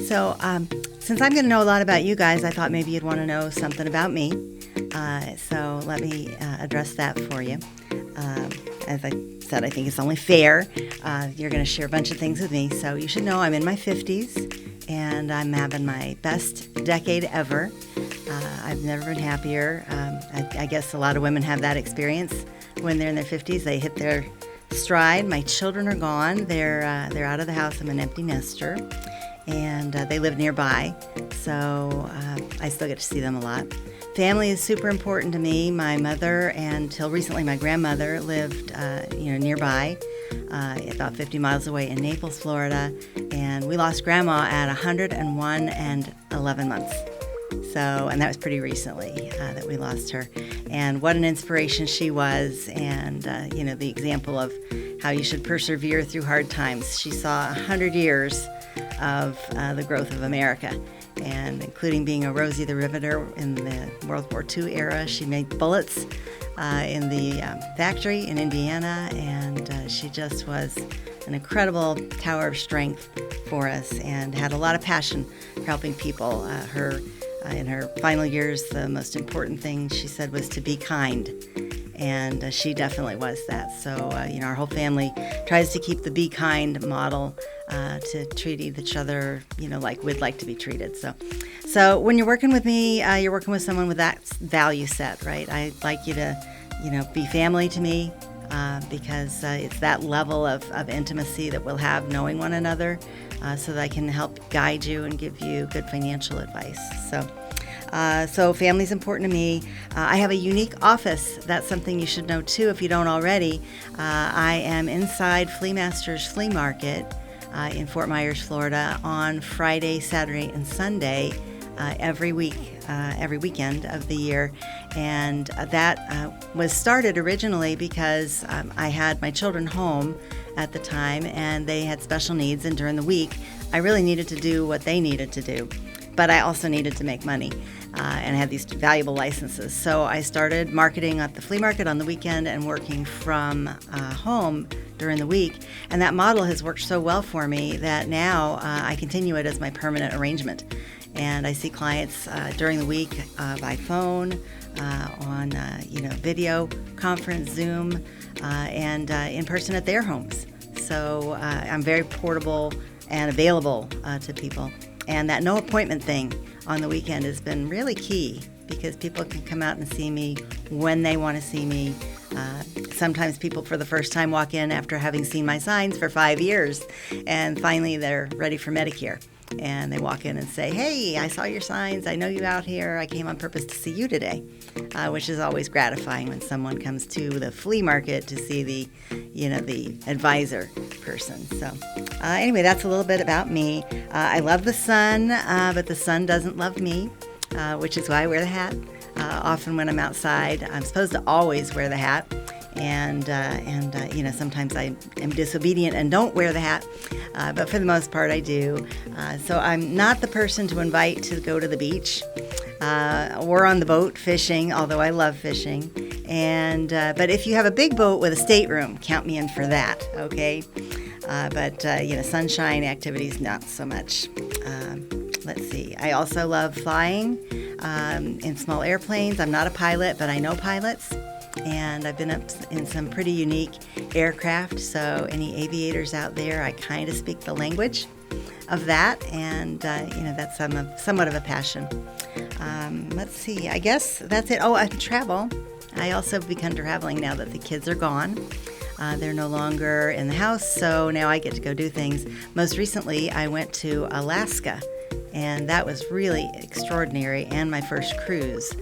So since I'm going to know a lot about you guys, I thought maybe you'd want to know something about me. So let me address that for you. As I said, I think it's only fair. You're going to share a bunch of things with me. So you should know I'm in my 50s, and I'm having my best decade ever. I've never been happier. I guess a lot of women have that experience when they're in their 50s. They hit their stride. My children are gone. They're out of the house. I'm an empty nester, and they live nearby, so I still get to see them a lot. Family is super important to me. My mother, and till recently my grandmother, lived nearby, about 50 miles away in Naples, Florida, and we lost Grandma at 101 and 11 months. So, and that was pretty recently that we lost her. And what an inspiration she was, and the example of how you should persevere through hard times. She saw 100 years of the growth of America, and including being a Rosie the Riveter in the World War II era. She made bullets in the factory in Indiana, and she just was an incredible tower of strength for us and had a lot of passion for helping people. In her final years, the most important thing she said was to be kind, and she definitely was that. So, our whole family tries to keep the be kind model, to treat each other, like we'd like to be treated. So when you're working with me, you're working with someone with that value set, right? I'd like you to, be family to me, because it's that level of intimacy that we'll have knowing one another, so that I can help guide you and give you good financial advice. So family's important to me. I have a unique office. That's something you should know too if you don't already. I am inside Flea Master's Flea Market in Fort Myers, Florida, on Friday, Saturday, and Sunday every weekend of the year. And that was started originally because I had my children home at the time, and they had special needs, and during the week I really needed to do what they needed to do, but I also needed to make money and had these valuable licenses. So I started marketing at the flea market on the weekend and working from home during the week, and that model has worked so well for me that now I continue it as my permanent arrangement. And I see clients during the week by phone, on video conference, Zoom, and in person at their homes. So I'm very portable and available to people. And that no appointment thing on the weekend has been really key, because people can come out and see me when they want to see me. Sometimes people for the first time walk in after having seen my signs for 5 years, and finally they're ready for Medicare. And they walk in and say, "Hey, I saw your signs. I know you out here. I came on purpose to see you today," which is always gratifying when someone comes to the flea market to see the advisor person. So anyway, that's a little bit about me. I love the sun, but the sun doesn't love me, which is why I wear the hat. Often when I'm outside, I'm supposed to always wear the hat. And sometimes I am disobedient and don't wear the hat, but for the most part I do. So I'm not the person to invite to go to the beach or on the boat fishing, although I love fishing. And but if you have a big boat with a stateroom, count me in for that, okay? But sunshine activities, not so much. Let's see. I also love flying in small airplanes. I'm not a pilot, but I know pilots. And I've been up in some pretty unique aircraft, so any aviators out there, I kind of speak the language of that, and that's somewhat of a passion. Let's see, I guess that's it. Oh, I travel. I also have begun traveling now that the kids are gone. They're no longer in the house, so now I get to go do things. Most recently, I went to Alaska, and that was really extraordinary, and my first cruise.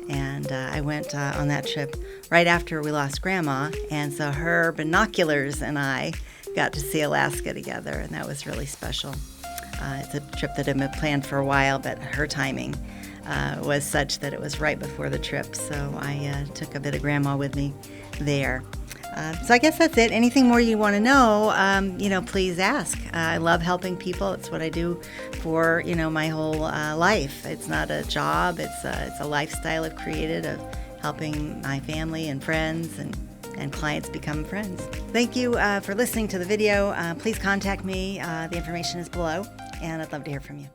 And I went on that trip right after we lost Grandma, and so her binoculars and I got to see Alaska together, and that was really special. It's a trip that had been planned for a while, but her timing was such that it was right before the trip, so I took a bit of Grandma with me there. So I guess that's it. Anything more you want to know, please ask. I love helping people. It's what I do for, my whole life. It's not a job. It's a lifestyle I've created of helping my family and friends and clients become friends. Thank you for listening to the video. Please contact me. The information is below. and I'd love to hear from you.